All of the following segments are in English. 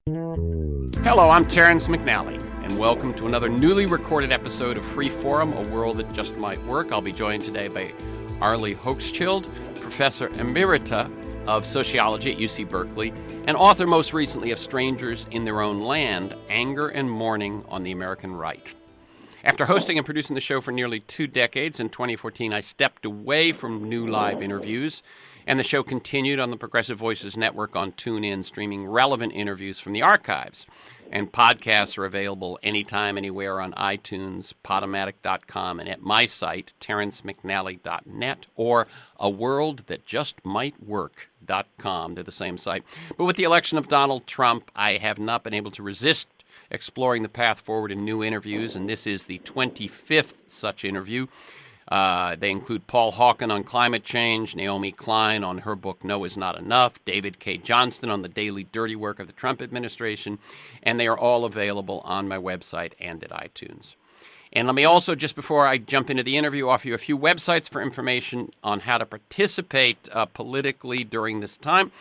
Hello, I'm Terrence McNally, and welcome to another newly recorded episode of Free Forum, a world that just might work. I'll be joined today by ARLIE HOCHSCHILD, Professor Emerita of Sociology at UC Berkeley, and author most recently of Strangers in Their Own Land, Anger and Mourning on the American Right. After hosting and producing the show for nearly 2 decades, in 2014 I stepped away from new live interviews, and the show continued on the Progressive Voices Network on TuneIn, streaming relevant interviews from the archives. And podcasts are available anytime, anywhere on iTunes, Podomatic.com, and at my site, terrencemcnally.net, or aworldthatjustmightwork.com. They're the same site. But with the election of Donald Trump, I have not been able to resist exploring the path forward in new interviews, and this is the 25th such interview. They include Paul Hawken on climate change, Naomi Klein on her book No Is Not Enough, David K. Johnston on the daily dirty work of the Trump administration, and they are all available on my website and at iTunes. And let me also, just before I jump into the interview, offer you a few websites for information on how to participate politically during this time,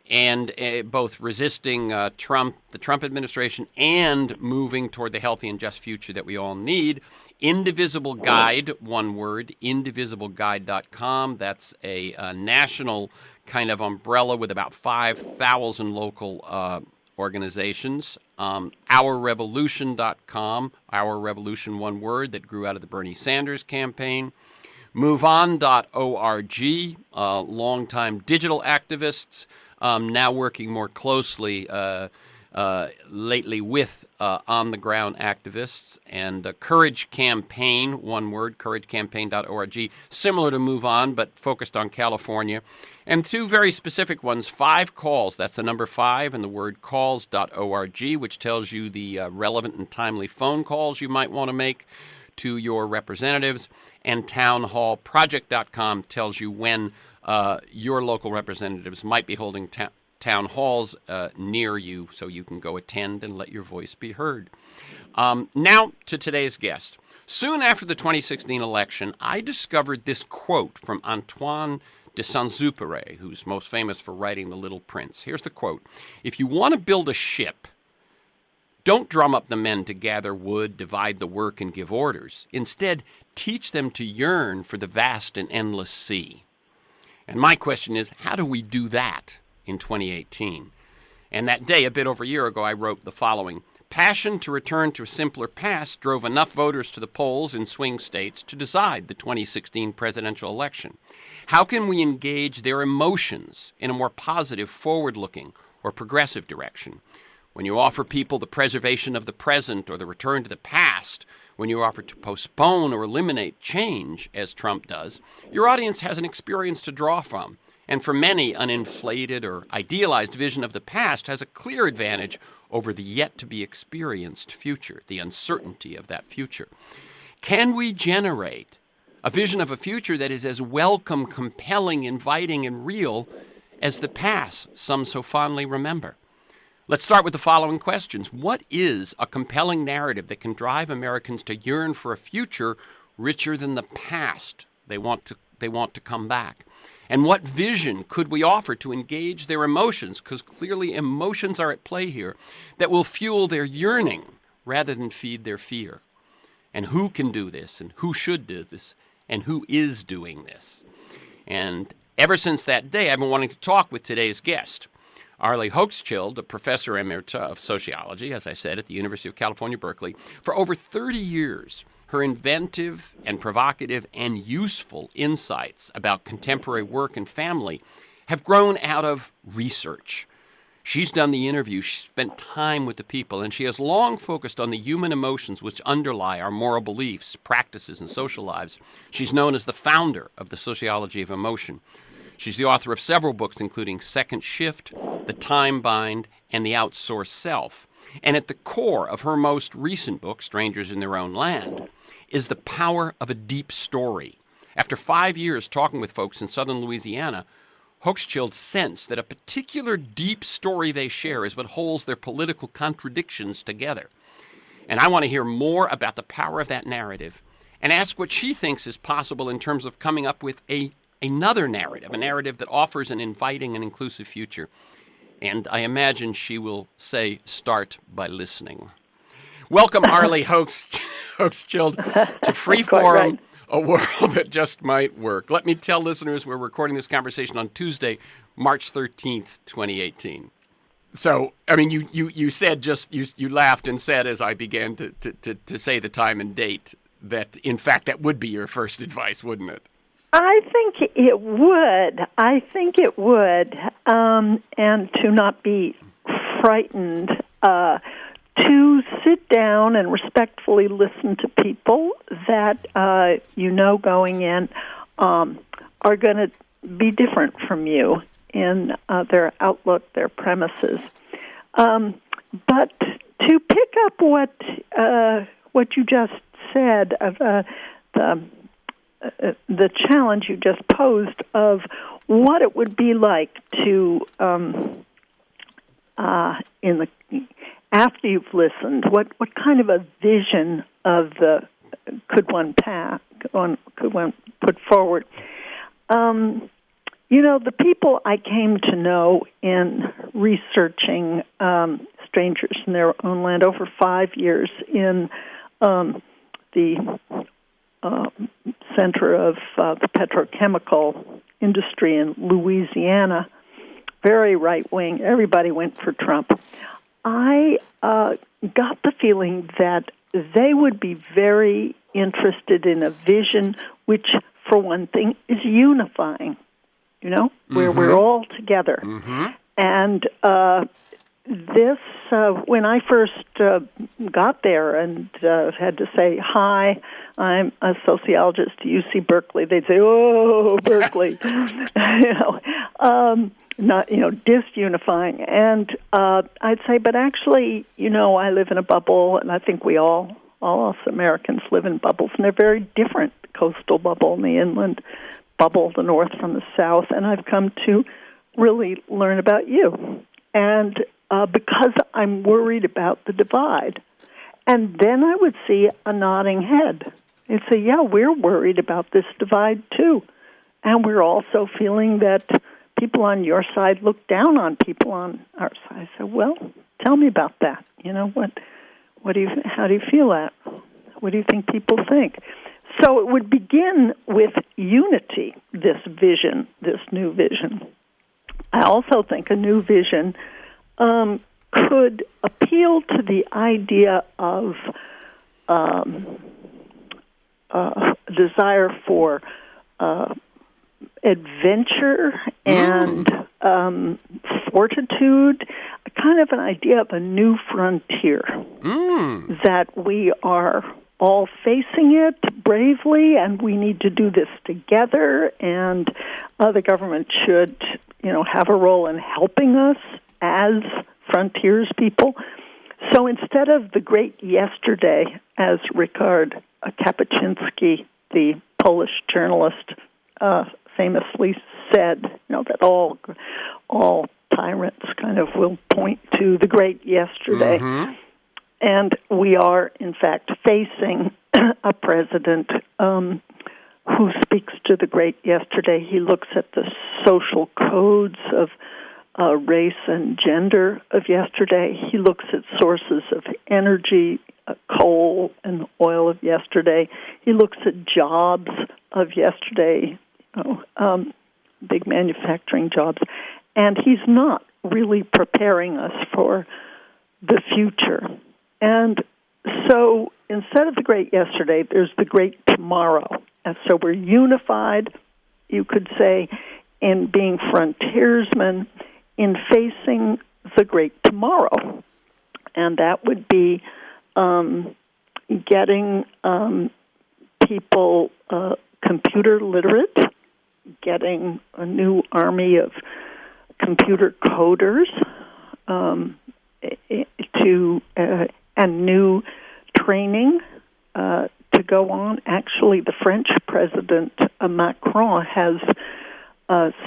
and both resisting the Trump administration and moving toward the healthy and just future that we all need. Indivisible Guide, one word, indivisibleguide.com. That's a national kind of umbrella with about 5,000 local organizations. OurRevolution.com, Our Revolution, one word, that grew out of the Bernie Sanders campaign. MoveOn.org, longtime digital activists, now working more closely lately with on-the-ground activists, and Courage Campaign, one word, couragecampaign.org, similar to Move On, but focused on California. And 2 very specific ones, 5 Calls, that's the number 5, and the word calls.org, which tells you the relevant and timely phone calls you might want to make to your representatives, and townhallproject.com tells you when your local representatives might be holding town halls near you, so you can go attend and let your voice be heard. Now to today's guest. Soon after the 2016 election, I discovered this quote from Antoine de Saint-Exupéry, who's most famous for writing The Little Prince. Here's the quote: "If you want to build a ship, don't drum up the men to gather wood, divide the work, and give orders. Instead, teach them to yearn for the vast and endless sea." And my question is, how do we do that in 2018? And that day, a bit over a year ago, I wrote the following: "Passion to return to a simpler past drove enough voters to the polls in swing states to decide the 2016 presidential election. How can we engage their emotions in a more positive, forward-looking, or progressive direction? When you offer people the preservation of the present or the return to the past, when you offer to postpone or eliminate change, as Trump does, your audience has an experience to draw from. And for many, an inflated or idealized vision of the past has a clear advantage over the yet-to-be-experienced future, the uncertainty of that future. Can we generate a vision of a future that is as welcome, compelling, inviting, and real as the past some so fondly remember?" Let's start with the following questions. What is a compelling narrative that can drive Americans to yearn for a future richer than the past they want to come back? And what vision could we offer to engage their emotions, because clearly emotions are at play here, that will fuel their yearning rather than feed their fear? And who can do this, and who should do this, and who is doing this? And ever since that day, I've been wanting to talk with today's guest. ARLIE HOCHSCHILD, a professor emerita of sociology, as I said, at the University of California, Berkeley. For over 30 years, her inventive and provocative and useful insights about contemporary work and family have grown out of research. She's done the interviews, she's spent time with the people, and she has long focused on the human emotions which underlie our moral beliefs, practices, and social lives. She's known as the founder of the sociology of emotion. She's the author of several books, including Second Shift, The Time Bind, and The Outsourced Self. And at the core of her most recent book, Strangers in Their Own Land, is the power of a deep story. After 5 years talking with folks in Southern Louisiana, Hochschild sensed that a particular deep story they share is what holds their political contradictions together. And I want to hear more about the power of that narrative and ask what she thinks is possible in terms of coming up with another narrative, a narrative that offers an inviting and inclusive future. And I imagine she will say, start by listening. Welcome, ARLIE Hochschild, to Freeform, right. A World That Just Might Work. Let me tell listeners we're recording this conversation on Tuesday, March 13th, 2018. So, I mean, you said you laughed and said as I began to say the time and date that, in fact, that would be your first advice, wouldn't it? I think it would. And to not be frightened, to sit down and respectfully listen to people that going in are going to be different from you in their outlook, their premises. But to pick up what you just said of the challenge you just posed of what it would be like to after you've listened, what kind of a vision of the could one put forward? The people I came to know in researching strangers in their own land over 5 years in the center of the petrochemical industry in Louisiana, very right-wing. Everybody went for Trump. I got the feeling that they would be very interested in a vision which, for one thing, is unifying, where we're all together. Mm-hmm. And this, when I first got there and had to say, hi, I'm a sociologist at UC Berkeley, they'd say, oh, Berkeley, not, disunifying. And I'd say, but actually, I live in a bubble, and I think we all us Americans live in bubbles, and they're very different, the coastal bubble and the inland bubble, the north from the south, and I've come to really learn about you. And because I'm worried about the divide. And then I would see a nodding head and say, yeah, we're worried about this divide too. And we're also feeling that people on your side look down on people on our side. I said, well, tell me about that. How do you feel that? What do you think people think? So it would begin with unity, this vision, this new vision. I also think a new vision could appeal to the idea of desire for adventure and fortitude, kind of an idea of a new frontier, that we are all facing it bravely, and we need to do this together, and the government should, have a role in helping us as frontiers people. So instead of the great yesterday, as Ricard Kapuscinski, the Polish journalist, famously said, that all tyrants kind of will point to the great yesterday. Mm-hmm. And we are, in fact, facing a president who speaks to the great yesterday. He looks at the social codes of race and gender of yesterday. He looks at sources of energy, coal and oil of yesterday. He looks at jobs of yesterday, big manufacturing jobs. And he's not really preparing us for the future. And so instead of the great yesterday, there's the great tomorrow. And so we're unified, you could say, in being frontiersmen, in facing the great tomorrow. And that would be getting people computer literate, getting a new army of computer coders and new training to go on. Actually, the French President Macron has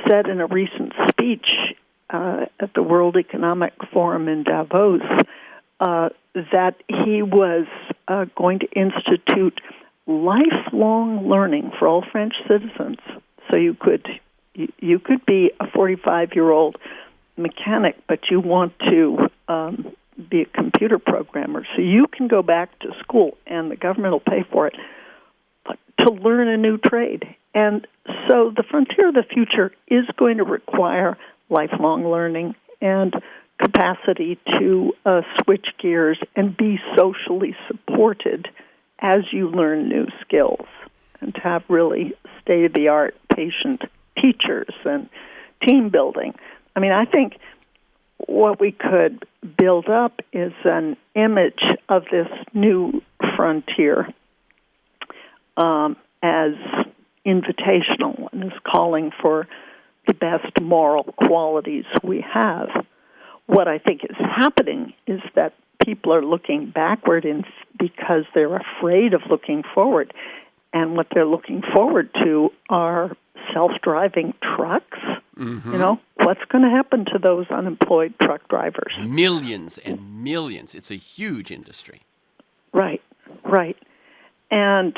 said in a recent speech at the World Economic Forum in Davos that he was going to institute lifelong learning for all French citizens. So you could be a 45-year-old mechanic, but you want to be a computer programmer. So you can go back to school, and the government will pay for it, but to learn a new trade. And so the frontier of the future is going to require lifelong learning and capacity to switch gears and be socially supported as you learn new skills, and to have really state-of-the-art patient teachers and team building. I mean, I think what we could build up is an image of this new frontier as invitational and is calling for the best moral qualities we have. What I think is happening is that people are looking backward because they're afraid of looking forward. And what they're looking forward to are self-driving trucks. Mm-hmm. You know, what's going to happen to those unemployed truck drivers? Millions and millions. It's a huge industry. Right. And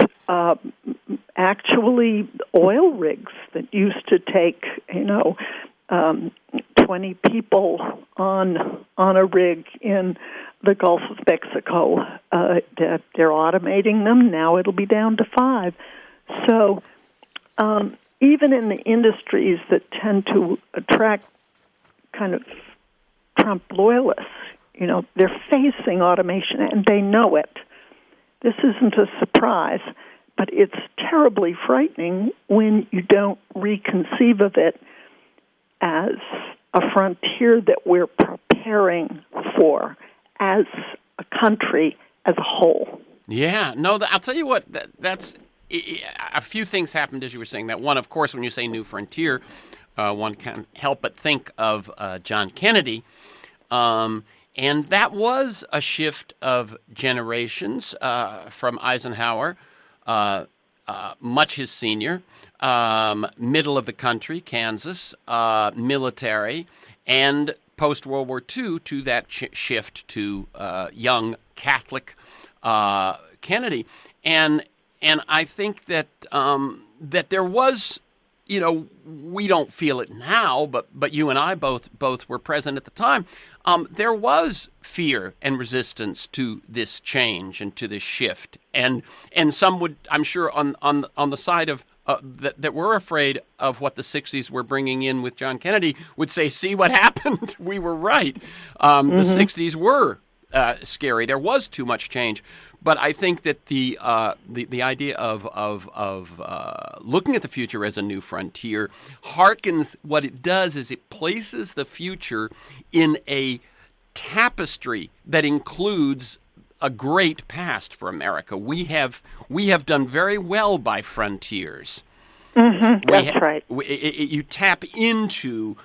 actually, oil rigs that used to take, 20 people on a rig in the Gulf of Mexico, they're automating them. Now it'll be down to 5. So even in the industries that tend to attract kind of Trump loyalists, they're facing automation, and they know it. This isn't a surprise, but it's terribly frightening when you don't reconceive of it as a frontier that we're preparing for as a country as a whole. Yeah, no, I'll tell you what, that's a few things happened as you were saying that. One, of course, when you say new frontier, one can't help but think of John Kennedy. And that was a shift of generations from Eisenhower, much his senior, middle of the country, Kansas, military, and post-World War II to that shift to young Catholic Kennedy. And I think that that there was, we don't feel it now, but you and I both were present at the time. There was fear and resistance to this change and to this shift, and some would, I'm sure, on the side of that were afraid of what the 60s were bringing in with John Kennedy would say, "See what happened? We were right. The 60s were scary. There was too much change." But I think that the idea of looking at the future as a new frontier harkens. What it does is it places the future in a tapestry that includes a great past for America. We have done very well by frontiers. Mm-hmm. That's right. You tap into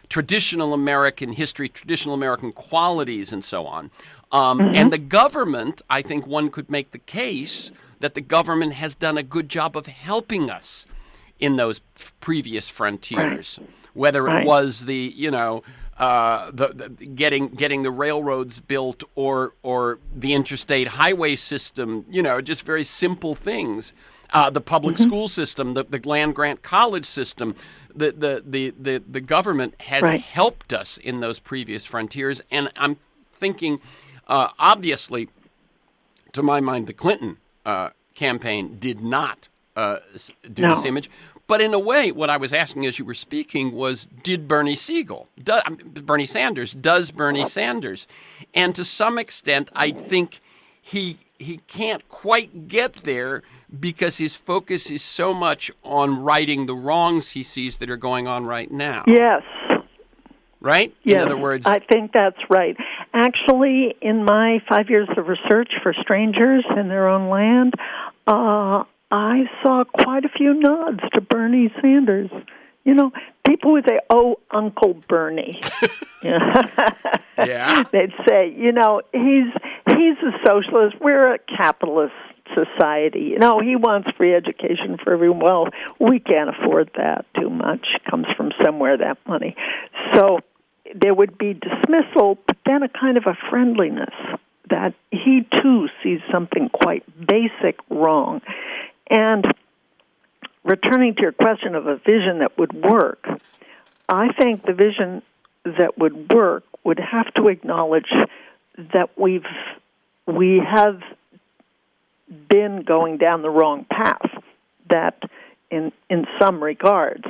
traditional American history, traditional American qualities, and so on. And the government, I think one could make the case that the government has done a good job of helping us in those previous frontiers, whether it was the getting the railroads built or the interstate highway system, just very simple things. The public school system, the land grant college system, the government has helped us in those previous frontiers, and I'm thinking. Obviously, to my mind, the Clinton campaign did not do this image. But in a way, what I was asking as you were speaking was, did Bernie Sanders, does Bernie Sanders? And to some extent, I think he can't quite get there because his focus is so much on righting the wrongs he sees that are going on right now. Yes. Right? Yes, in other words, I think that's right. Actually, in my 5 years of research for strangers in their own land, I saw quite a few nods to Bernie Sanders. People would say, "Oh, Uncle Bernie." Yeah. They'd say, he's a socialist. We're a capitalist society. He wants free education for everyone. Well, we can't afford that too much. It comes from somewhere, that money. So there would be dismissal, but then a kind of a friendliness that he, too, sees something quite basic wrong. And returning to your question of a vision that would work, I think the vision that would work would have to acknowledge that we have been going down the wrong path, that in some regards,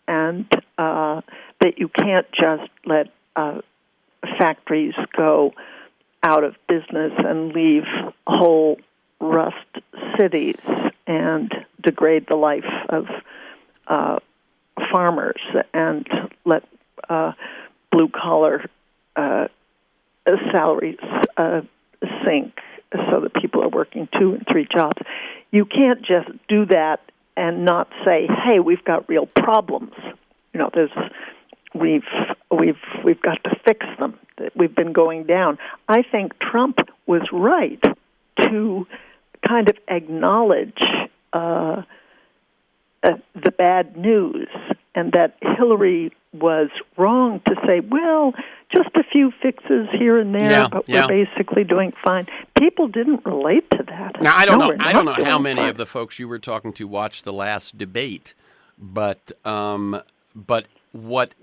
and that you can't just let factories go out of business and leave whole rust cities and degrade the life of farmers and let blue-collar salaries sink so that people are working 2 and 3 jobs. You can't just do that and not say, "Hey, we've got real problems. We've got to fix them. We've been going down." I think Trump was right to kind of acknowledge the bad news, and that Hillary was wrong to say, "Well, just a few fixes here and there, but we're basically doing fine." People didn't relate to that. Now, I don't know how many of the folks you were talking to watched the last debate, but what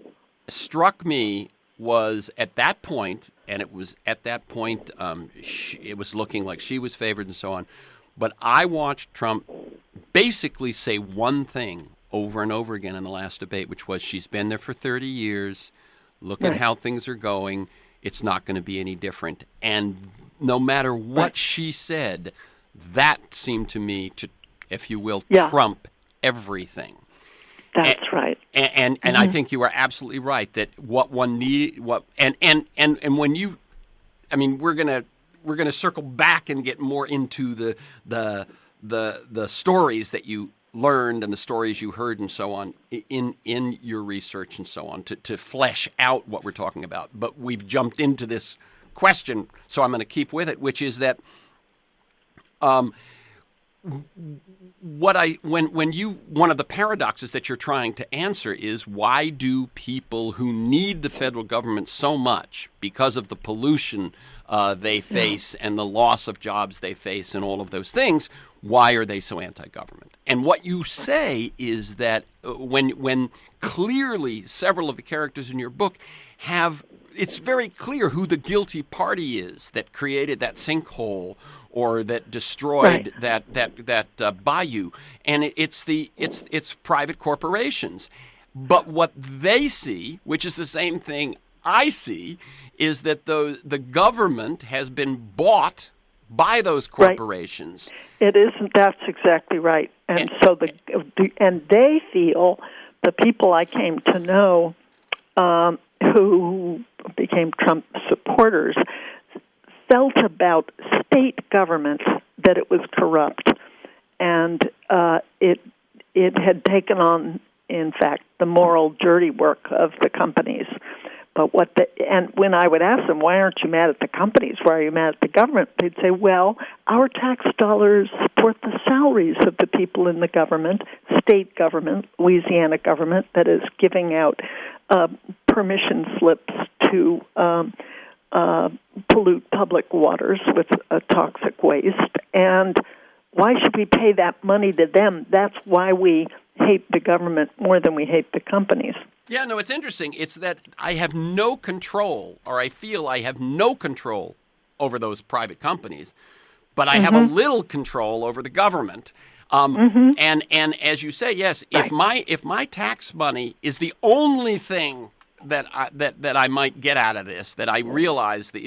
struck me was at that point, and it was at that point, it was looking like she was favored and so on. But I watched Trump basically say one thing over and over again in the last debate, which was, she's been there for 30 years. Look at how things are going. It's not going to be any different. And no matter what she said, that seemed to me to, if you will, trump everything. That's right. And I think you are absolutely right that what one need, and when you, I mean, we're gonna circle back and get more into the stories that you learned and the stories you heard and so on in your research and so on to flesh out what we're talking about. But we've jumped into this question, so I'm going to keep with it, which is that one of the paradoxes that you're trying to answer is, why do people who need the federal government so much because of the pollution they face and the loss of jobs they face and all of those things, why are they so anti-government? And what you say is that when clearly several of the characters in your book have, it's very clear who the guilty party is that created that sinkhole or that destroyed that bayou, and it's private corporations. But what they see, which is the same thing I see, is that the government has been bought by those corporations. It isn't. That's exactly right. And so and they feel, the people I came to know who became Trump supporters, felt about state government that it was corrupt, and it had taken on, in fact, the moral dirty work of the companies. But and when I would ask them, why aren't you mad at the companies? Why are you mad at the government? They'd say, well, our tax dollars support the salaries of the people in the government, state government, Louisiana government, that is giving out permission slips to pollute public waters with toxic waste. And why should we pay that money to them? That's why we hate the government more than we hate the companies. Yeah, no, it's interesting. It's that I have no control, or I feel I have no control over those private companies, but I have a little control over the government. And as you say, yes, if my tax money is the only thing that I might get out of this, that I realize that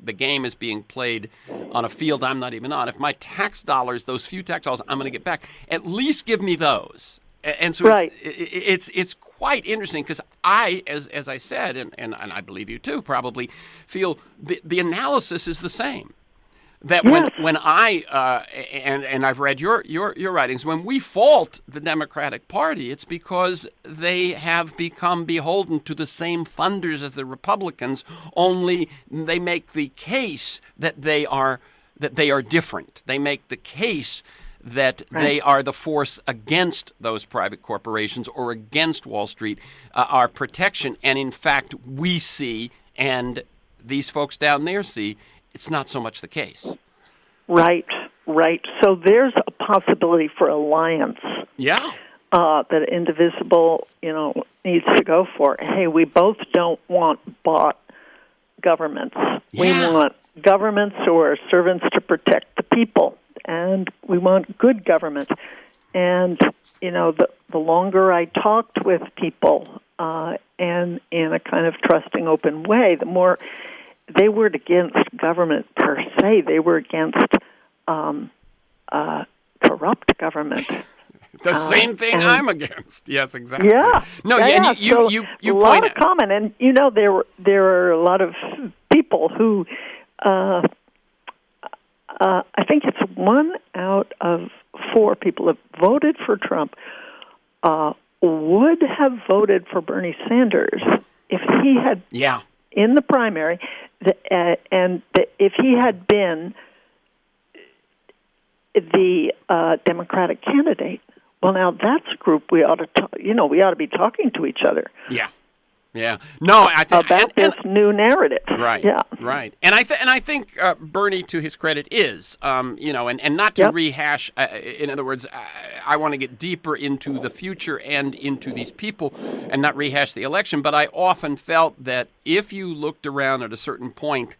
the game is being played on a field I'm not even on. If my tax dollars, those few tax dollars, I'm going to get back, at least give me those. And so it's quite interesting, because I, as I said, and I believe you too, probably feel the analysis is the same. That when I and I've read your writings, when we fault the Democratic Party, it's because they have become beholden to the same funders as the Republicans. Only they make the case that they are different. They make the case that they are the force against those private corporations or against Wall Street, our protection. And in fact, we see, and these folks down there see, it's not so much the case. Right. So there's a possibility for alliance. Yeah. that Indivisible, needs to go for. Hey, we both don't want bought governments. Yeah. We want governments who are servants to protect the people, and we want good government. And the longer I talked with people, and in a kind of trusting, open way, the more they weren't against government per se. They were against corrupt government. The same thing I'm against. Yes, exactly. Yeah. No, yeah. And you a point lot out of common, and there are a lot of people who, I think it's 1 out of 4 people that voted for Trump would have voted for Bernie Sanders if he had in the primary, if he had been the Democratic candidate. Well, now that's a group we ought to be talking to each other. Yeah. No, I think about this new narrative. Right. Yeah. Right. And I think Bernie, to his credit, is and not to rehash. In other words, I want to get deeper into the future and into these people, and not rehash the election. But I often felt that if you looked around at a certain point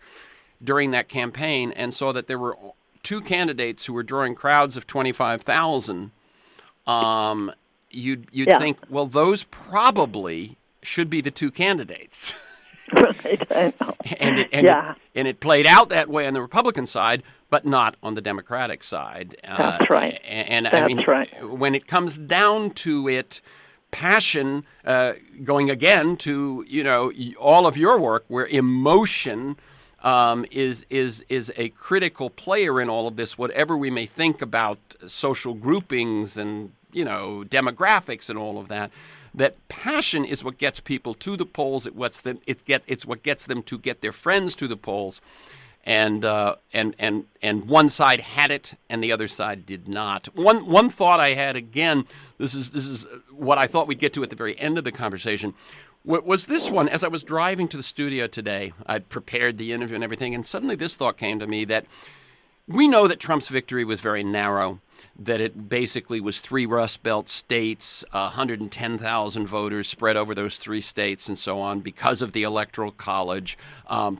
during that campaign and saw that there were 2 candidates who were drawing crowds of 25,000. You'd think, well, those probably should be the 2 candidates. Right, I know. And it played out that way on the Republican side, but not on the Democratic side. That's right. And that's I mean, right. When it comes down to it, passion, going again to all of your work, where emotion is a critical player in all of this, whatever we may think about social groupings and demographics and all of that. That passion is what gets people to the polls. It's what gets them to get their friends to the polls, and one side had it and the other side did not. One thought I had, again, this is what I thought we'd get to at the very end of the conversation. Was this one, as I was driving to the studio today, I'd prepared the interview and everything, and suddenly this thought came to me that we know that Trump's victory was very narrow, that it basically was 3 Rust Belt states, 110,000 voters spread over those 3 states and so on because of the Electoral College.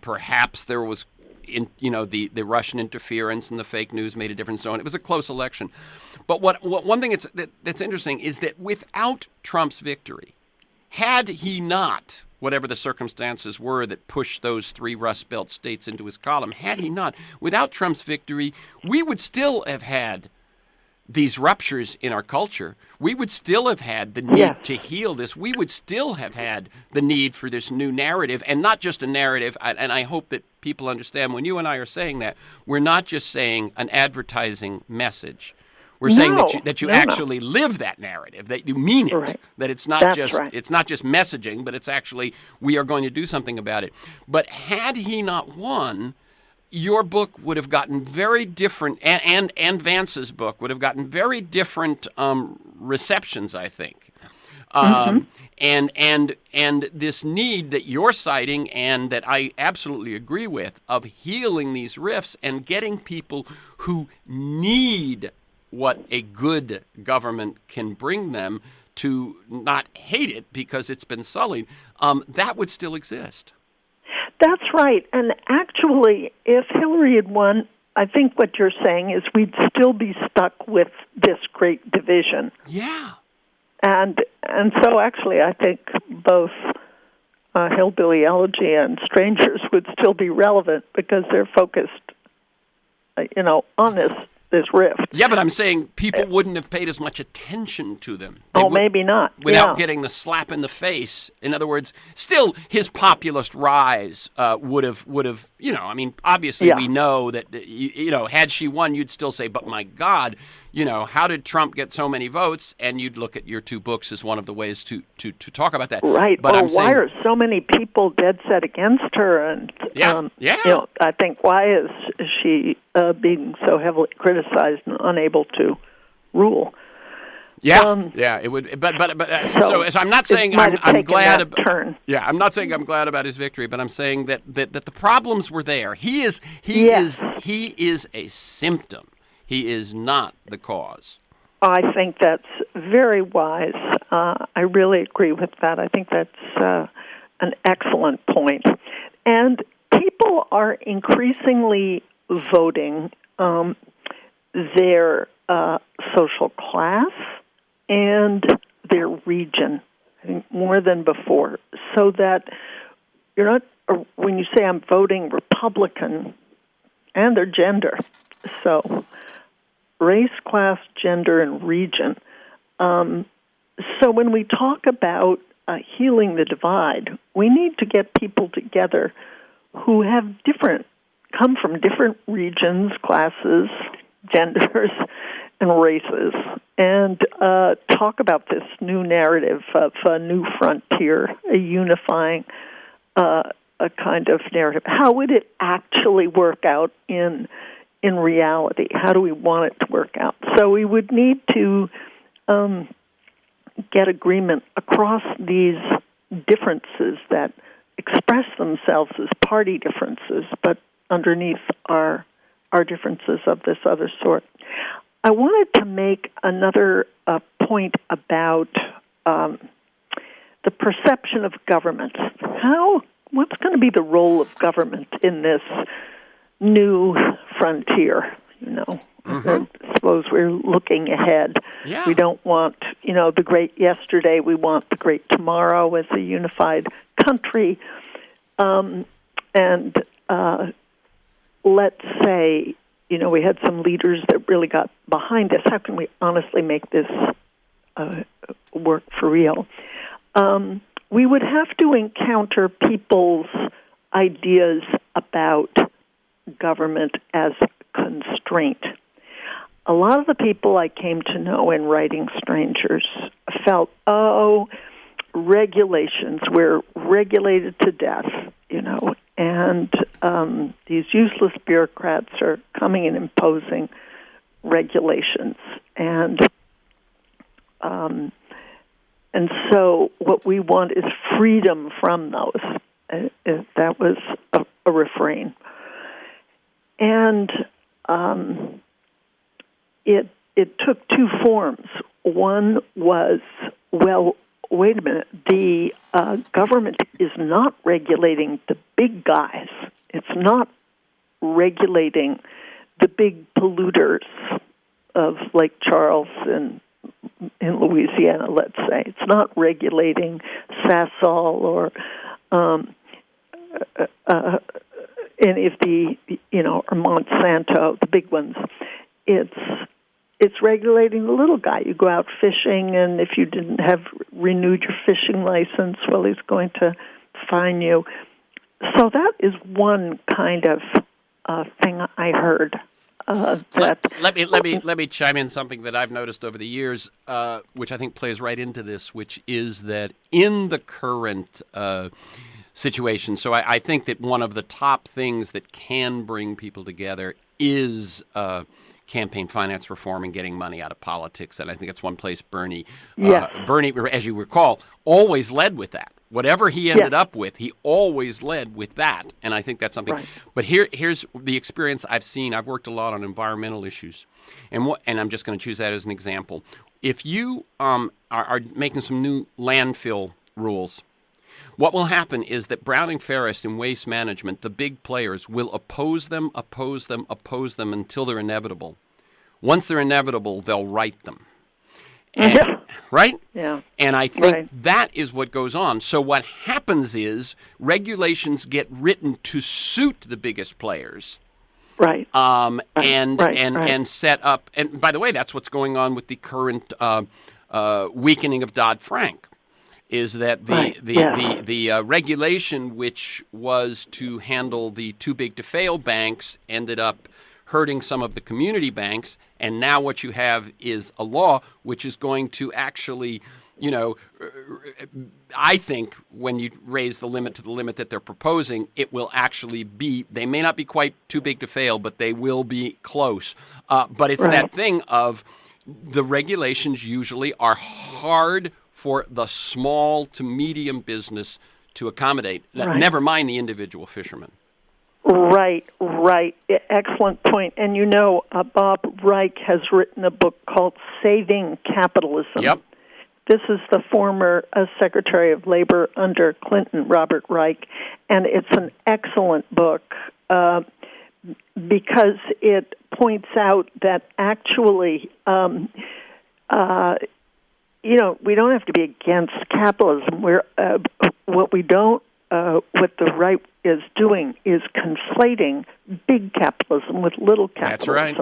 Perhaps there was, the Russian interference and the fake news made a difference, so on. It was a close election. But one thing that's interesting is that without Trump's victory, had he not, whatever the circumstances were that pushed those 3 Rust Belt states into his column, had he not, without Trump's victory, we would still have had these ruptures in our culture. We would still have had the need to heal this. We would still have had the need for this new narrative, and not just a narrative. And I hope that people understand when you and I are saying that, we're not just saying an advertising message. We're saying that you actually live that narrative, that you mean it, right. That it's not it's not just messaging, but it's actually we are going to do something about it. But had he not won, your book would have gotten very different, and Vance's book would have gotten very different receptions, I think. And this need that you're citing, and that I absolutely agree with, of healing these rifts and getting people who need what a good government can bring them to not hate it because it's been sullied, that would still exist. That's right. And actually, if Hillary had won, I think what you're saying is we'd still be stuck with this great division. Yeah. And so actually I think both Hillbilly Elegy and Strangers would still be relevant because they're focused, on this rift. Yeah, but I'm saying people wouldn't have paid as much attention to them. Maybe not. Without getting the slap in the face. In other words, still his populist rise would have. Obviously we know that had she won, you'd still say, but my God, how did Trump get so many votes? And you'd look at your 2 books as one of the ways to talk about that. Right. But why are so many people dead set against her? And I think why is she being so heavily criticized and unable to rule? It would. But so I'm not saying I'm glad about. Turn. Yeah, I'm not saying I'm glad about his victory, but I'm saying that the problems were there. He is a symptom. He is not the cause. I think that's very wise. I really agree with that. I think that's an excellent point. And people are increasingly voting their social class and their region, I think, more than before, so that you're not, when you say I'm voting Republican, and their gender, so race, class, gender, and region. So when we talk about healing the divide, we need to get people together who have come from different regions, classes, genders, and races, and talk about this new narrative of a new frontier, a unifying a kind of narrative. How would it actually work out in reality? How do we want it to work out? So we would need to get agreement across these differences that express themselves as party differences, but underneath are differences of this other sort. I wanted to make another point about the perception of government. What's going to be the role of government in this new frontier? I suppose we're looking ahead. Yeah. We don't want, the great yesterday. We want the great tomorrow as a unified country. And let's say, we had some leaders that really got behind this. How can we honestly make this work for real? We would have to encounter people's ideas about government as constraint. A lot of the people I came to know in writing Strangers felt, regulations, we're regulated to death, and these useless bureaucrats are coming and imposing regulations. And so what we want is freedom from those. That was a refrain. And it took two forms. One was, well, wait a minute, the government is not regulating the big guys. It's not regulating the big polluters of Lake Charles in Louisiana, let's say. It's not regulating Sasol or any of the, or Monsanto, the big ones. It's regulating the little guy. You go out fishing, and if you didn't have renewed your fishing license, well, he's going to fine you. So that is one kind of thing I heard. Let me chime in something that I've noticed over the years, which I think plays right into this, which is that in the current situation, so I think that one of the top things that can bring people together is campaign finance reform and getting money out of politics, and I think it's one place Bernie, as you recall, always led with that. Whatever he ended up with, he always led with that, and I think that's something. Right. But here's the experience I've seen. I've worked a lot on environmental issues, and I'm just going to choose that as an example. If you are making some new landfill rules, what will happen is that Browning Ferris in waste management, the big players, will oppose them until they're inevitable. Once they're inevitable, they'll write them. And, right? Yeah. And I think that is what goes on. So what happens is regulations get written to suit the biggest players. Right. And set up. And by the way, that's what's going on with the current weakening of Dodd-Frank. Is that the regulation which was to handle the too big to fail banks ended up hurting some of the community banks, and now what you have is a law which is going to actually, I think when you raise the limit to the limit that they're proposing, it will actually be, they may not be quite too big to fail, but they will be close. But it's that thing of the regulations usually are hard for the small to medium business to accommodate, never mind the individual fisherman. Right, right. Excellent point. And Bob Reich has written a book called Saving Capitalism. Yep. This is the former Secretary of Labor under Clinton, Robert Reich, and it's an excellent book because it points out that actually, we don't have to be against capitalism. What the right is doing is conflating big capitalism with little capitalism. That's right.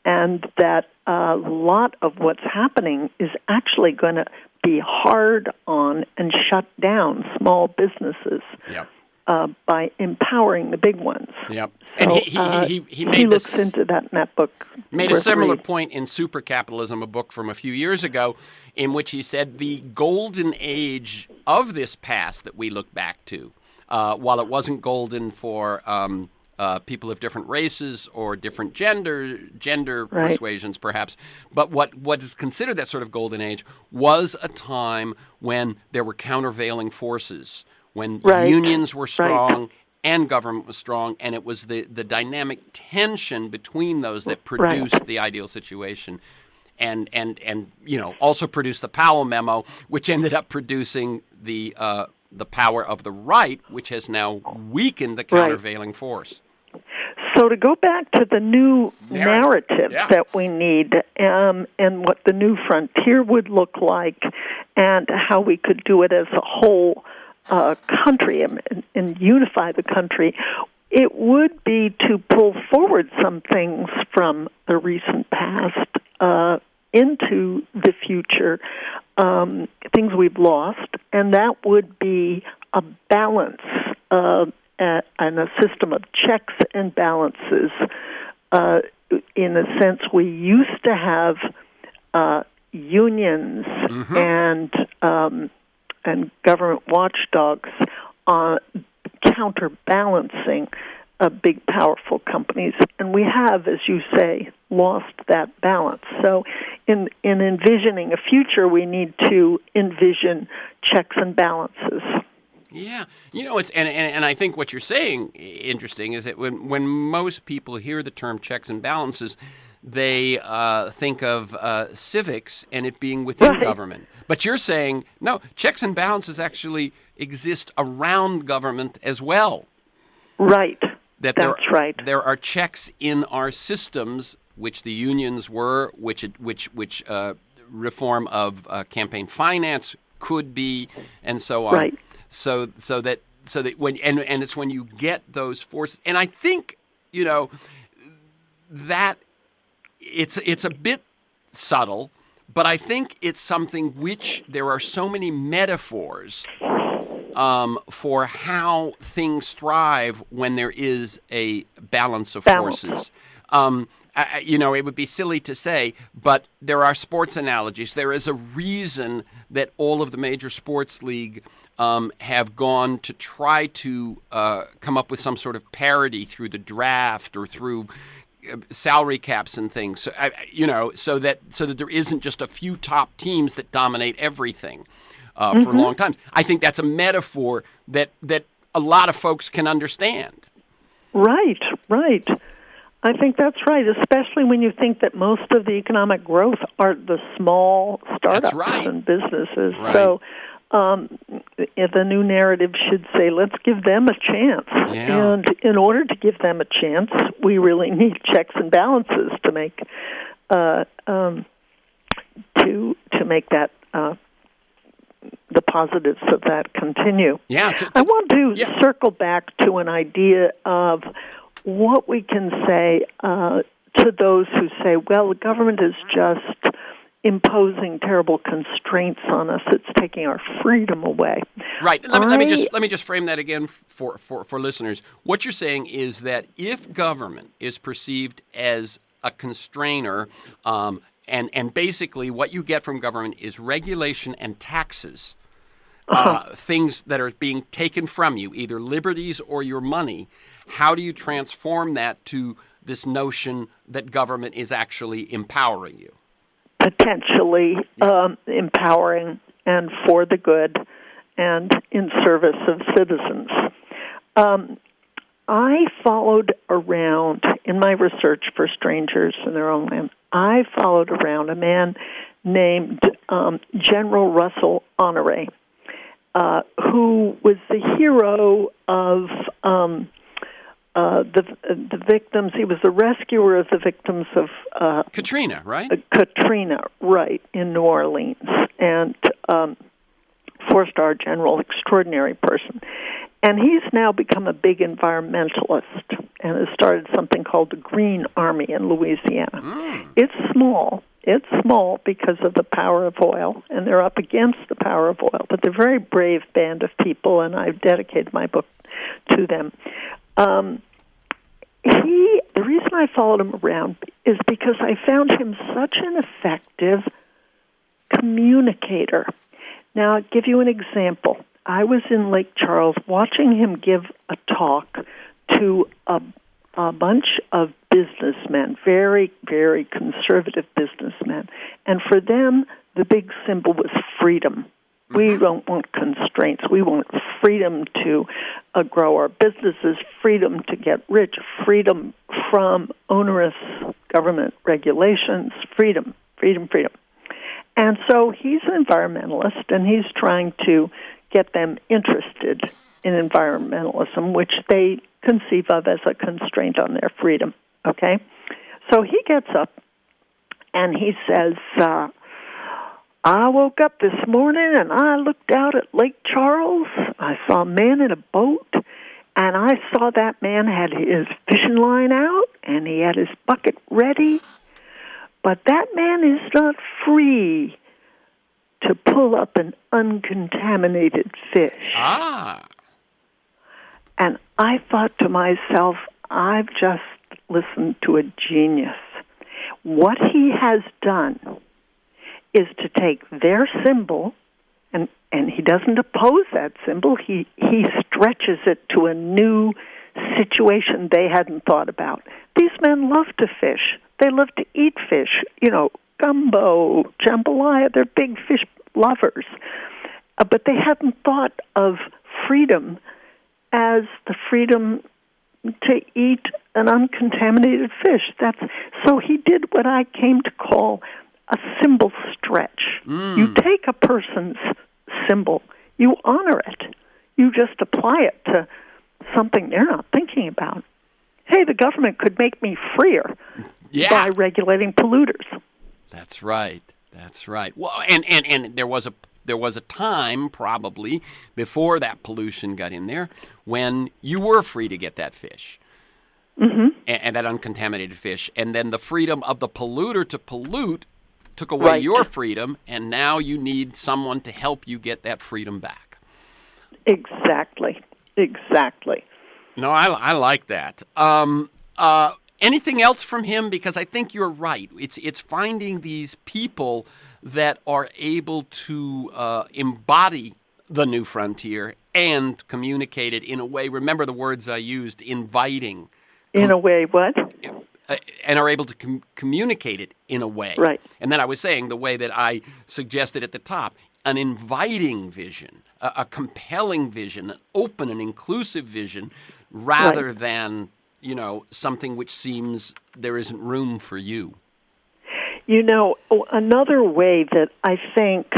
And that a lot of what's happening is actually going to be hard on and shut down small businesses by empowering the big ones. Yep. So, and he looks into that in that book. Made a similar point in Super Capitalism, a book from a few years ago, in which he said the golden age of this past that we look back to, while it wasn't golden for people of different races or different gender right. persuasions, perhaps. But what is considered that sort of golden age was a time when there were countervailing forces, when right. unions were strong right. and government was strong, and it was the dynamic tension between those that produced right. the ideal situation. And also produced the Powell memo, which ended up producing the power of the right, which has now weakened the countervailing force. So to go back to the new narrative that we need and what the new frontier would look like and how we could do it as a whole country and unify the country, it would be to pull forward some things from the recent past into the future, things we've lost, and that would be a balance and a system of checks and balances. In a sense, we used to have unions and government watchdogs counterbalancing big, powerful companies, and we have, as you say, lost that balance. So in envisioning a future, we need to envision checks and balances. Yeah, it's and I think what you're saying interesting is that when most people hear the term checks and balances, they think of civics and it being within government. But you're saying no, checks and balances actually exist around government as well. Right. That's right. There are checks in our systems, which the unions were, which reform of campaign finance could be, and so on. Right. So that when and it's when you get those forces, and I think that it's a bit subtle, but I think it's something which there are so many metaphors for how things thrive when there is a balance of forces. It would be silly to say, but there are sports analogies. There is a reason that all of the major sports league have gone to try to come up with some sort of parity through the draft or through salary caps and things. So that there isn't just a few top teams that dominate everything for long times. I think that's a metaphor that a lot of folks can understand. Right. I think that's right, especially when you think that most of the economic growth are the small startups and businesses. Right. So the new narrative should say, let's give them a chance. Yeah. And in order to give them a chance, we really need checks and balances to make that the positives of that continue. Yeah. I want to circle back to an idea of what we can say to those who say, well, the government is just imposing terrible constraints on us. It's taking our freedom away. Right. Let me just frame that again for listeners. What you're saying is that if government is perceived as a constrainer, and basically what you get from government is regulation and taxes, things that are being taken from you, either liberties or your money, how do you transform that to this notion that government is actually empowering you? Potentially empowering and for the good and in service of citizens. I followed around in my research for strangers in their own land. I followed around a man named General Russell Honore, who was the hero of the victims. He was the rescuer of the victims of Katrina, right? Katrina, right, in New Orleans, and four-star general, extraordinary person. And he's now become a big environmentalist and has started something called the Green Army in Louisiana. It's small. It's small because of the power of oil, and they're up against the power of oil. But they're a very brave band of people, and I've dedicated my book to them. The reason I followed him around is because I found him such an effective communicator. Now, I'll give you an example. I was in Lake Charles watching him give a talk to a bunch of businessmen, very, very conservative businessmen. And for them, the big symbol was freedom. We don't want constraints. We want freedom to grow our businesses, freedom to get rich, freedom from onerous government regulations, freedom, freedom, freedom. And so he's an environmentalist, and he's trying to get them interested in environmentalism, which they conceive of as a constraint on their freedom, okay? So he gets up, and he says, I woke up this morning, and I looked out at Lake Charles. I saw a man in a boat, and I saw that man had his fishing line out, and he had his bucket ready. But that man is not free to pull up an uncontaminated fish. And I thought to myself, I've just listened to a genius. What he has done is to take their symbol, and he doesn't oppose that symbol. He stretches it to a new situation they hadn't thought about. These men love to fish. They love to eat fish. You know, gumbo, jambalaya, they're big fish lovers. But they hadn't thought of freedom as the freedom to eat an uncontaminated fish. So he did what I came to call a symbol stretch. You take a person's symbol, you honor it. You just apply it to something they're not thinking about. Hey, the government could make me freer by regulating polluters. That's right. That's right. Well, and there was a time probably before that pollution got in there when you were free to get that fish. And that uncontaminated fish. And then the freedom of the polluter to pollute took away your freedom, and now you need someone to help you get that freedom back. Exactly. No, I like that. Anything else from him? Because I think you're right. It's finding these people that are able to embody the new frontier and communicate it in a way, remember the words I used, inviting. In a way what? And are able to communicate it in a way. Right. And then I was saying the way that I suggested at the top, an inviting vision, a compelling vision, an open and inclusive vision, rather than, something which seems there isn't room for you. Another way that I think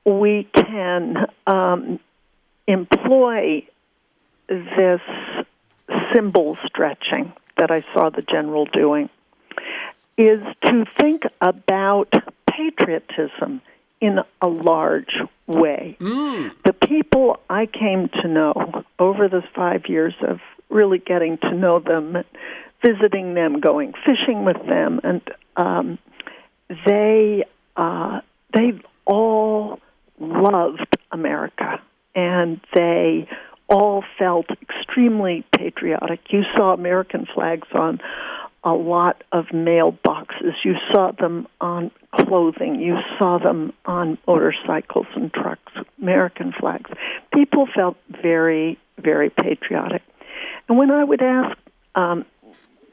we can employ this symbol stretching that I saw the general doing is to think about patriotism in a large way. The people I came to know over the 5 years of really getting to know them, visiting them, going fishing with them, and they all loved America, and they all felt extremely patriotic. You saw American flags on a lot of mailboxes. You saw them on clothing. You saw them on motorcycles and trucks, American flags. People felt very, very patriotic. And when I would ask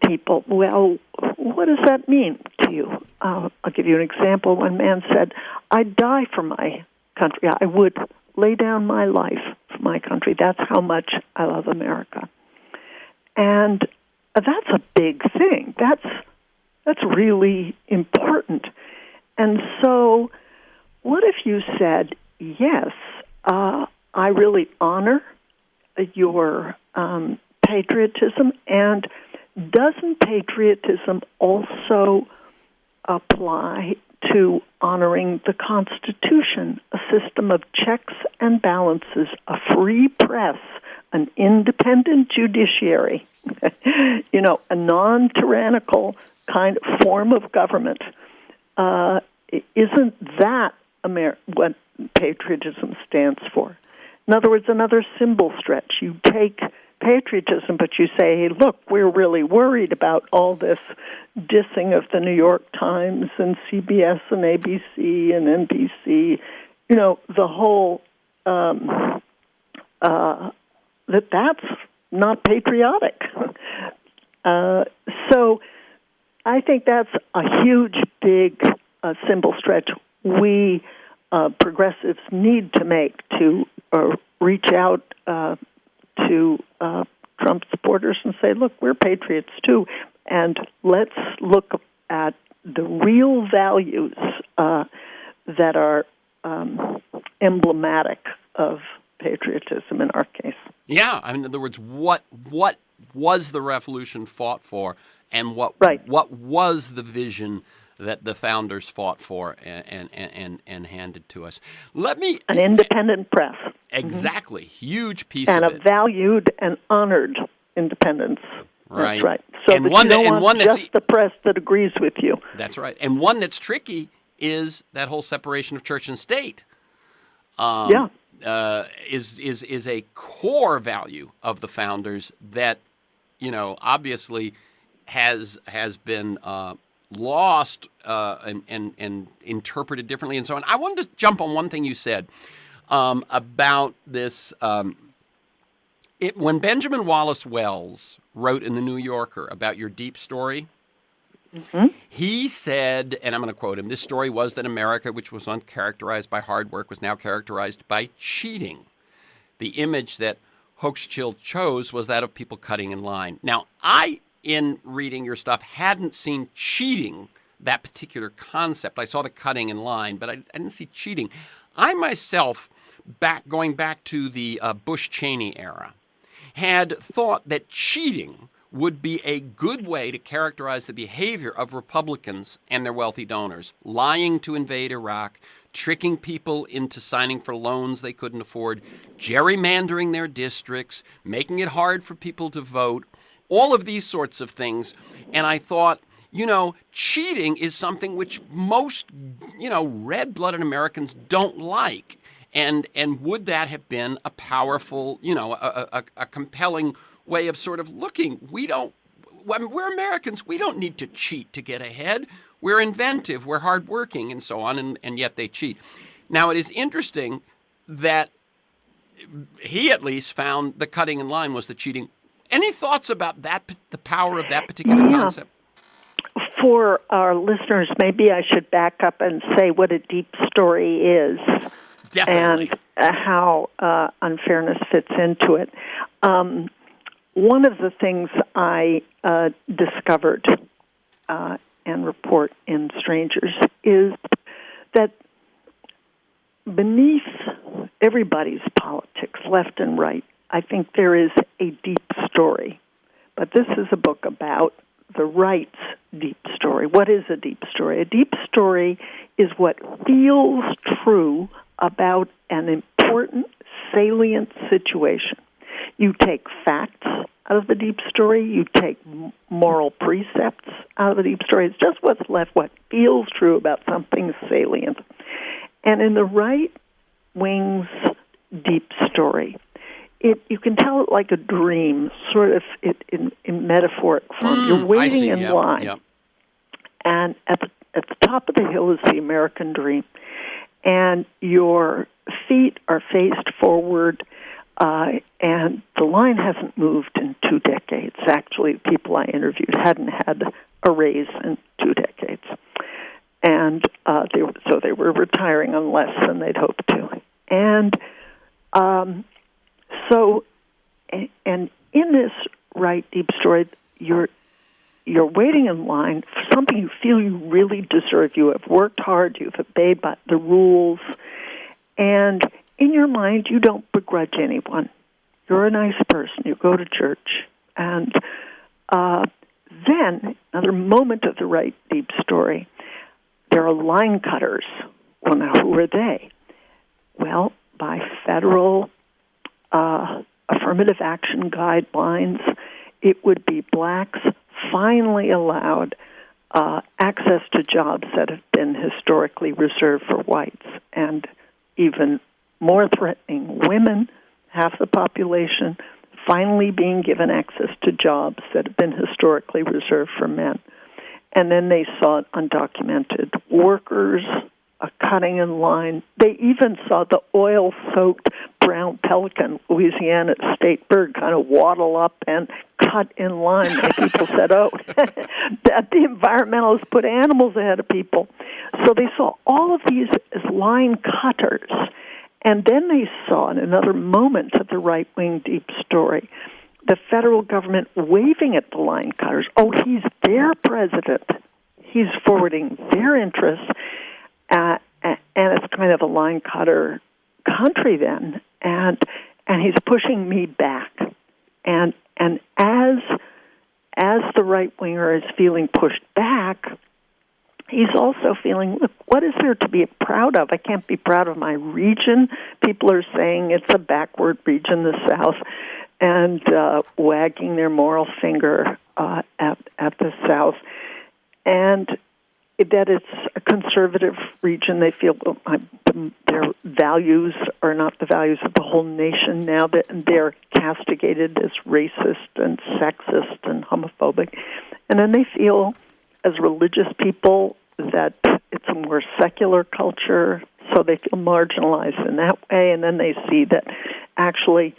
people, well, what does that mean to you? I'll give you an example. One man said, I'd die for my country. I would lay down my life for my country. That's how much I love America. And that's a big thing. That's really important. And so what if you said, yes, I really honor your patriotism, and doesn't patriotism also apply to honoring the Constitution, a system of checks and balances, a free press, an independent judiciary, a non-tyrannical kind of form of government? Isn't that what patriotism stands for? In other words, another symbol stretch. You take patriotism, but you say, hey, look, we're really worried about all this dissing of the New York Times and CBS and ABC and NBC, the whole, that's not patriotic. So I think that's a huge, big symbol stretch we progressives need to make to reach out to Trump supporters and say, look, we're patriots too, and let's look at the real values that are emblematic of patriotism in our case. Yeah, I mean, in other words, what was the revolution fought for, and what was the vision that the founders fought for and handed to us? An independent press. Exactly. Huge piece and of it. And a valued and honored independence. Right. That's right. So and that one you don't that, and want one just the press that agrees with you. That's right. And one that's tricky is that whole separation of church and state. Is a core value of the founders that, obviously has been lost and interpreted differently and so on. I wanted to jump on one thing you said about this. When Benjamin Wallace Wells wrote in the New Yorker about your deep story, he said, and I'm going to quote him, this story was that America, which was once characterized by hard work, was now characterized by cheating. The image that Hochschild chose was that of people cutting in line. Now, in reading your stuff, hadn't seen cheating, that particular concept. I saw the cutting in line, but I didn't see cheating. I myself, going back to the Bush-Cheney era, had thought that cheating would be a good way to characterize the behavior of Republicans and their wealthy donors, lying to invade Iraq, tricking people into signing for loans they couldn't afford, gerrymandering their districts, making it hard for people to vote, all of these sorts of things. And I thought, cheating is something which most, red-blooded Americans don't like. And would that have been a powerful, a compelling way of sort of looking? We're Americans. We don't need to cheat to get ahead. We're inventive. We're hardworking and so on. And yet they cheat. Now, it is interesting that he at least found the cutting in line was the cheating. Any thoughts about that, the power of that particular concept? For our listeners, maybe I should back up and say what a deep story is. Definitely. And how unfairness fits into it. One of the things I discovered and report in Strangers is that beneath everybody's politics, left and right, I think there is a deep story. But this is a book about the right's deep story. What is a deep story? A deep story is what feels true about an important, salient situation. You take facts out of the deep story. You take moral precepts out of the deep story. It's just what's left, what feels true about something salient. And in the right wing's deep story, you can tell it like a dream, sort of in metaphoric form. You're waiting in line. Yep. And at the top of the hill is the American dream. And your feet are faced forward, and the line hasn't moved in 2 decades. Actually, the people I interviewed hadn't had a raise in 2 decades. And they were retiring on less than they'd hoped to. And so, and in this right deep story, you're waiting in line for something you feel you really deserve. You have worked hard, you've obeyed by the rules, and in your mind, you don't begrudge anyone. You're a nice person. You go to church. And then, another moment of the right deep story, there are line cutters. Well, now, who are they? Well, by federal affirmative action guidelines, it would be blacks finally allowed access to jobs that have been historically reserved for whites, and even more threatening, women, half the population, finally being given access to jobs that have been historically reserved for men. And then they saw undocumented workers cutting in line. They even saw the oil-soaked brown pelican, Louisiana state bird, kind of waddle up and cut in line. And people said, oh, that the environmentalists put animals ahead of people. So they saw all of these as line cutters. And then they saw, in another moment of the right-wing deep story, the federal government waving at the line cutters. Oh, he's their president. He's forwarding their interests. And it's kind of a line cutter country then. And he's pushing me back. And as the right-winger is feeling pushed back, he's also feeling, look, what is there to be proud of? I can't be proud of my region. People are saying it's a backward region, the South, and wagging their moral finger at the South. And that it's a conservative region. They feel their values are not the values of the whole nation now, that they're castigated as racist and sexist and homophobic. And then they feel, as religious people, that it's a more secular culture, so they feel marginalized in that way. And then they see that actually,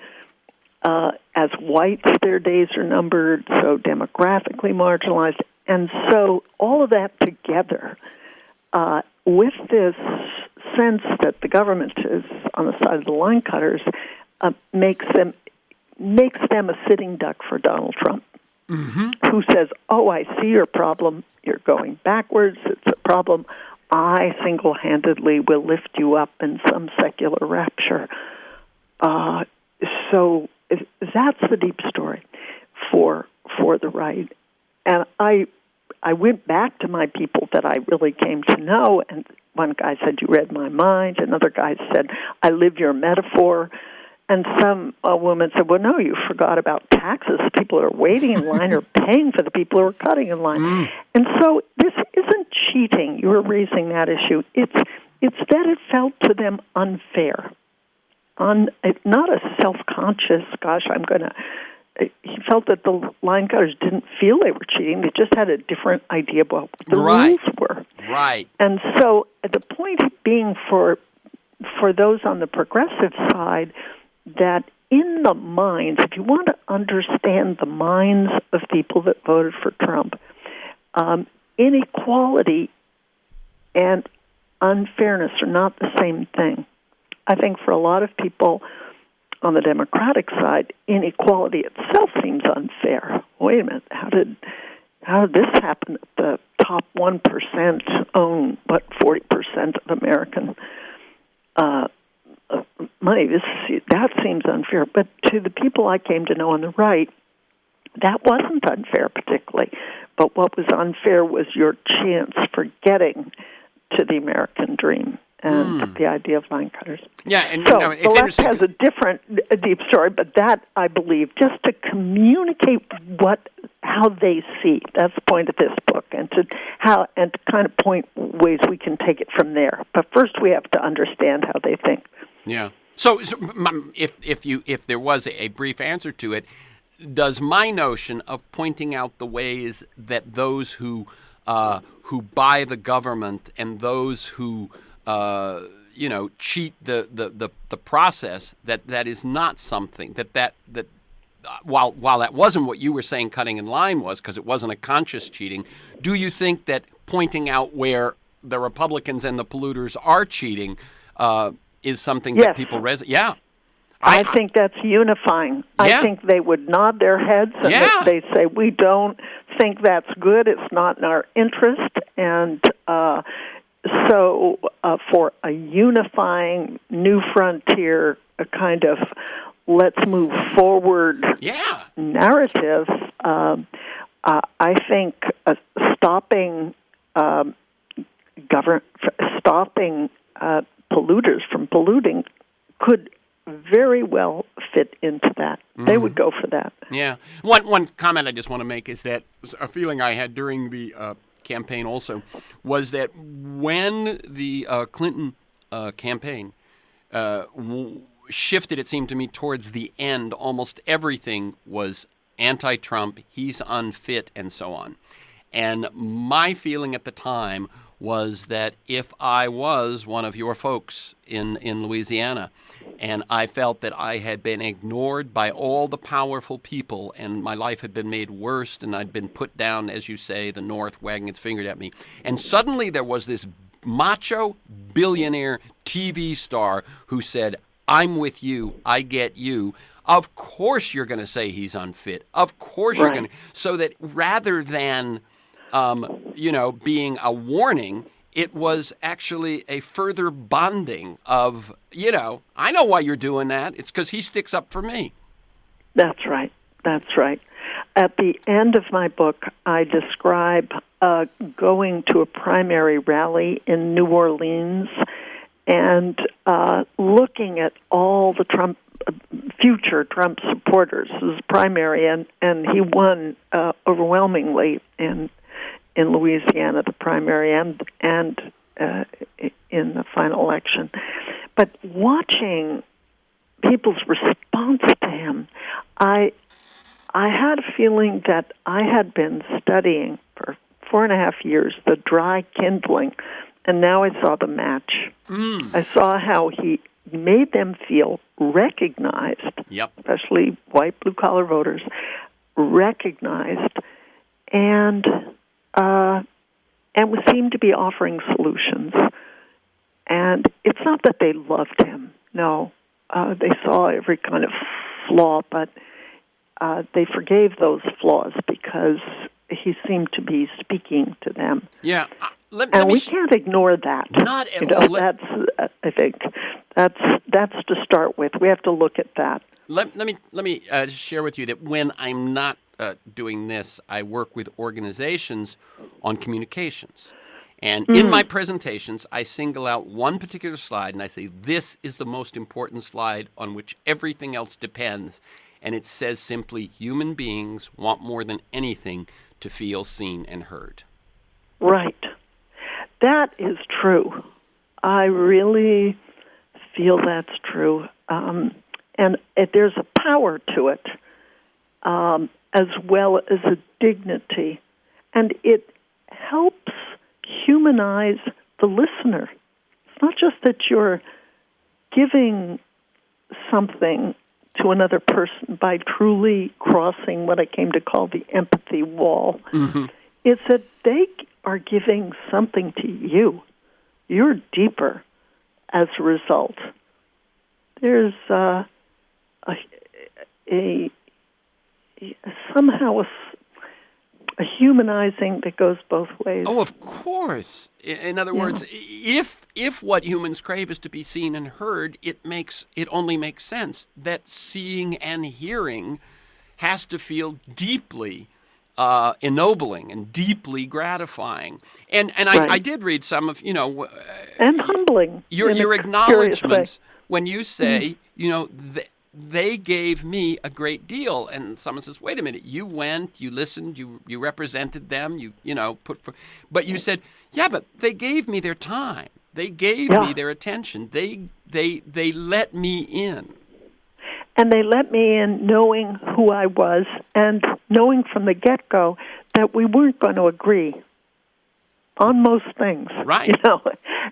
as whites, their days are numbered, so demographically marginalized. And so all of that together, with this sense that the government is on the side of the line cutters, makes them a sitting duck for Donald Trump, who says, oh, I see your problem. You're going backwards. It's a problem. I single-handedly will lift you up in some secular rapture. So that's the deep story for the right. And I went back to my people that I really came to know, and one guy said, you read my mind. Another guy said, I live your metaphor. And some woman said, well, no, you forgot about taxes. People who are waiting in line are paying for the people who are cutting in line. And so this isn't cheating. You were raising that issue. It's that it felt to them unfair. Not a self-conscious, gosh, he felt that the line cutters didn't feel they were cheating. They just had a different idea about what the rules were. Right. And so the point being for those on the progressive side, that in the minds, if you want to understand the minds of people that voted for Trump, inequality and unfairness are not the same thing. I think for a lot of people on the Democratic side, inequality itself seems unfair. Wait a minute, how did this happen? The top 1% own 40% of American money. That seems unfair. But to the people I came to know on the right, that wasn't unfair particularly. But what was unfair was your chance for getting to the American dream and the idea of line cutters. Yeah, and so it's the left interesting. has a deep story, but that, I believe, just to communicate how they see. That's the point of this book, and to kind of point ways we can take it from there. But first, we have to understand how they think. Yeah. So if there was a brief answer to it, does my notion of pointing out the ways that those who buy the government and those who cheat the process, that is not something that while that wasn't what you were saying cutting in line was, because it wasn't a conscious cheating, do you think that pointing out where the Republicans and the polluters are cheating is something that people resonate? Yeah. I think that's unifying. Yeah. I think they would nod their heads and they say, we don't think that's good. It's not in our interest. And so for a unifying new frontier, a kind of let's move forward narrative, I think stopping polluters from polluting could very well fit into that. They would go for that. Yeah. One comment I just want to make is that a feeling I had during the campaign also was that when the Clinton campaign shifted, it seemed to me, towards the end, almost everything was anti-Trump, he's unfit, and so on. And my feeling at the time was that if I was one of your folks in Louisiana and I felt that I had been ignored by all the powerful people and my life had been made worse and I'd been put down, as you say, the North wagging its finger at me, and suddenly there was this macho billionaire TV star who said, I'm with you, I get you, of course you're going to say he's unfit. Of course you're going to. So that rather than being a warning, it was actually a further bonding of, I know why you're doing that. It's because he sticks up for me. That's right. That's right. At the end of my book, I describe going to a primary rally in New Orleans and looking at all the future Trump supporters. It was primary, and he won overwhelmingly in Louisiana, the primary and in the final election. But watching people's response to him, I had a feeling that I had been studying for 4.5 years the dry kindling, and now I saw the match. I saw how he made them feel recognized, especially white blue-collar voters, recognized, and seemed to be offering solutions. And it's not that they loved him. No, they saw every kind of flaw, but they forgave those flaws because he seemed to be speaking to them. Yeah. We can't ignore that. Not at all. That's, I think, that's to start with. We have to look at that. Let me share with you that when I'm not doing this, I work with organizations on communications. And in my presentations, I single out one particular slide, and I say, this is the most important slide on which everything else depends. And it says simply, human beings want more than anything to feel seen and heard. Right. That is true. I really feel that's true. And there's a power to it, as well as a dignity. And it helps humanize the listener. It's not just that you're giving something to another person by truly crossing what I came to call the empathy wall. It's that they are giving something to you. You're deeper as a result. There's somehow a humanizing that goes both ways. Oh, of course. In other words, if what humans crave is to be seen and heard, it only makes sense that seeing and hearing has to feel deeply ennobling and deeply gratifying. And I did read some of, and humbling. Your acknowledgments when you say, they gave me a great deal. And someone says, wait a minute, you went, you listened, you represented them, but you said, yeah, but they gave me their time. They gave me their attention. They let me in. And they let me in knowing who I was and knowing from the get-go that we weren't going to agree on most things. Right.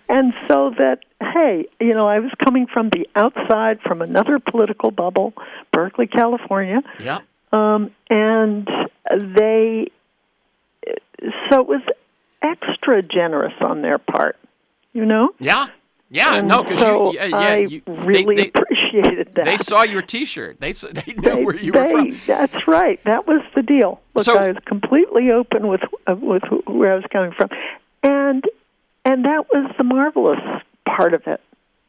And so that, hey, I was coming from the outside, from another political bubble, Berkeley, California. Yeah. And so it was extra generous on their part, Yeah. Yeah, and no, because I really appreciate appreciated that. They saw your T-shirt. They knew where you were from. That's right. That was the deal. Look, So, I was completely open with where I was coming from, and that was the marvelous part of it.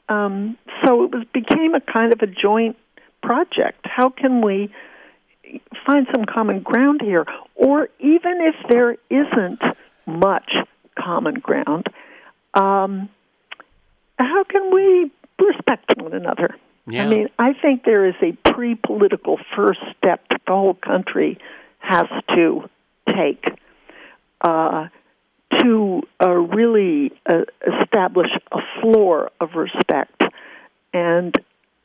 So it became a kind of a joint project. How can we find some common ground here? Or even if there isn't much common ground, how can we respect one another? Yeah. I mean, I think there is a pre-political first step that the whole country has to take to really establish a floor of respect, and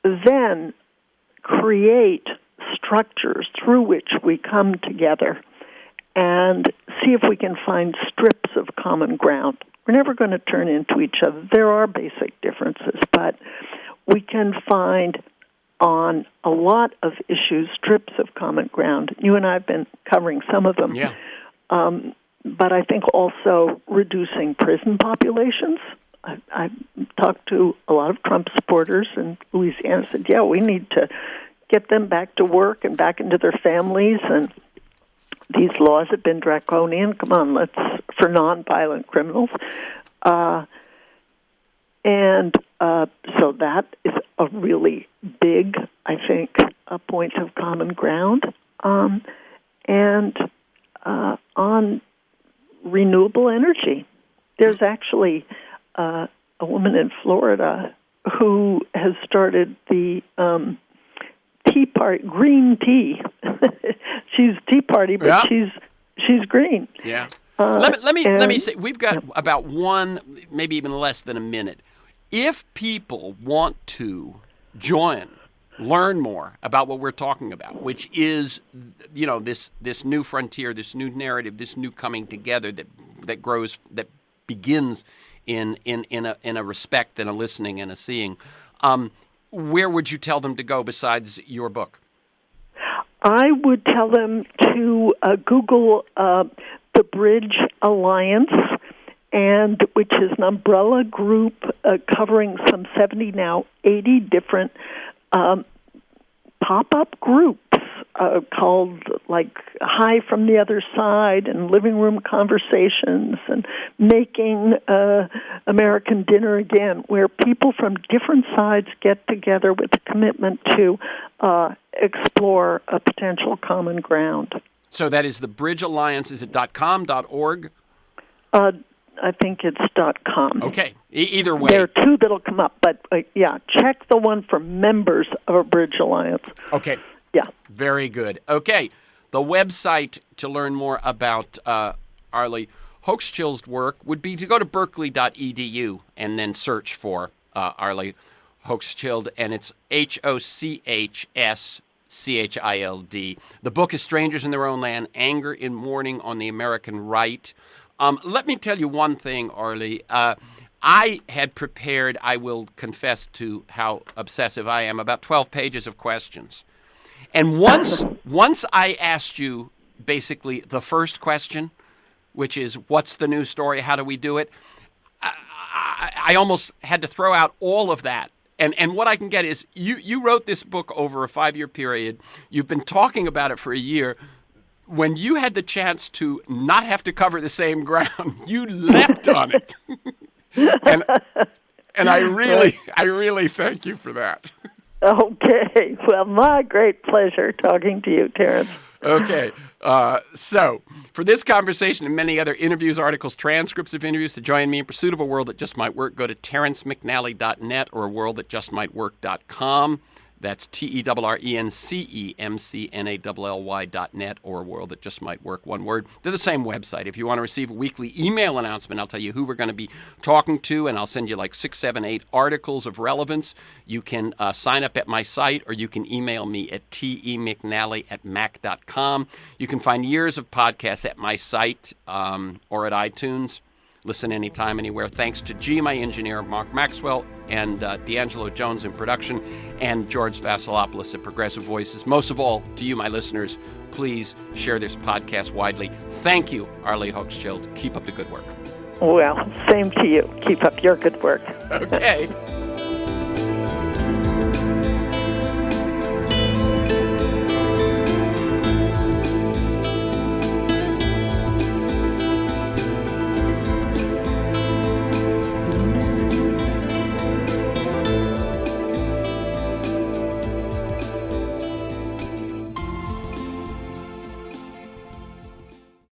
then create structures through which we come together and see if we can find strips of common ground. We're never going to turn into each other. There are basic differences, but we can find on a lot of issues strips of common ground. You and I have been covering some of them. Yeah. But I think also reducing prison populations. I've talked to a lot of Trump supporters in Louisiana, said, yeah, we need to get them back to work and back into their families, and these laws have been draconian. Come on, for nonviolent criminals. So that is a really big, I think, a point of common ground. And on renewable energy, there's actually a woman in Florida who has started the tea party, green tea. She's Tea Party, but she's green. Yeah. Let me say, we've got about one, maybe even less than a minute. If people want to join, learn more about what we're talking about, which is, this new frontier, this new narrative, this new coming together that grows, that begins in a respect and a listening and a seeing, where would you tell them to go besides your book? I would tell them to Google the Bridge Alliance, which is an umbrella group covering some 70, now 80 different pop-up groups called like Hi from the Other Side and Living Room Conversations and Making American Dinner Again, where people from different sides get together with a commitment to explore a potential common ground. So that is the Bridge Alliance. Is it .com, .org? I think it's .com. Okay. Either way. There are two that'll come up, but check the one for members of a Bridge Alliance. Okay. Yeah. Very good. Okay. The website to learn more about ARLIE Hochschild's work would be to go to berkeley.edu and then search for ARLIE Hochschild, and it's HOCHSCHILD. The book is Strangers in Their Own Land, Anger in Mourning on the American Right. Let me tell you one thing, ARLIE. I had prepared, I will confess to how obsessive I am, about 12 pages of questions. And once I asked you basically the first question, which is, what's the news story? How do we do it? I almost had to throw out all of that. And what I can get is, you wrote this book over a 5-year period. You've been talking about it for a year. When you had the chance to not have to cover the same ground, you leapt on it. and I really thank you for that. Okay. Well, my great pleasure talking to you, Terrence. Okay. So, for this conversation and many other interviews, articles, transcripts of interviews, to join me in pursuit of a world that just might work, go to terrencemcnally.net or worldthatjustmightwork.com. That's TERRENCEMCNALLY.net or World That Just Might Work, one word. They're the same website. If you want to receive a weekly email announcement, I'll tell you who we're going to be talking to, and I'll send you like 6, 7, 8 articles of relevance. You can sign up at my site, or you can email me at temcnally@mac.com. You can find years of podcasts at my site or at iTunes. Listen anytime, anywhere. Thanks to G, my engineer, Mark Maxwell, and D'Angelo Jones in production, and George Vasilopoulos at Progressive Voices. Most of all, to you, my listeners, please share this podcast widely. Thank you, ARLIE Hochschild. Keep up the good work. Well, same to you. Keep up your good work. Okay.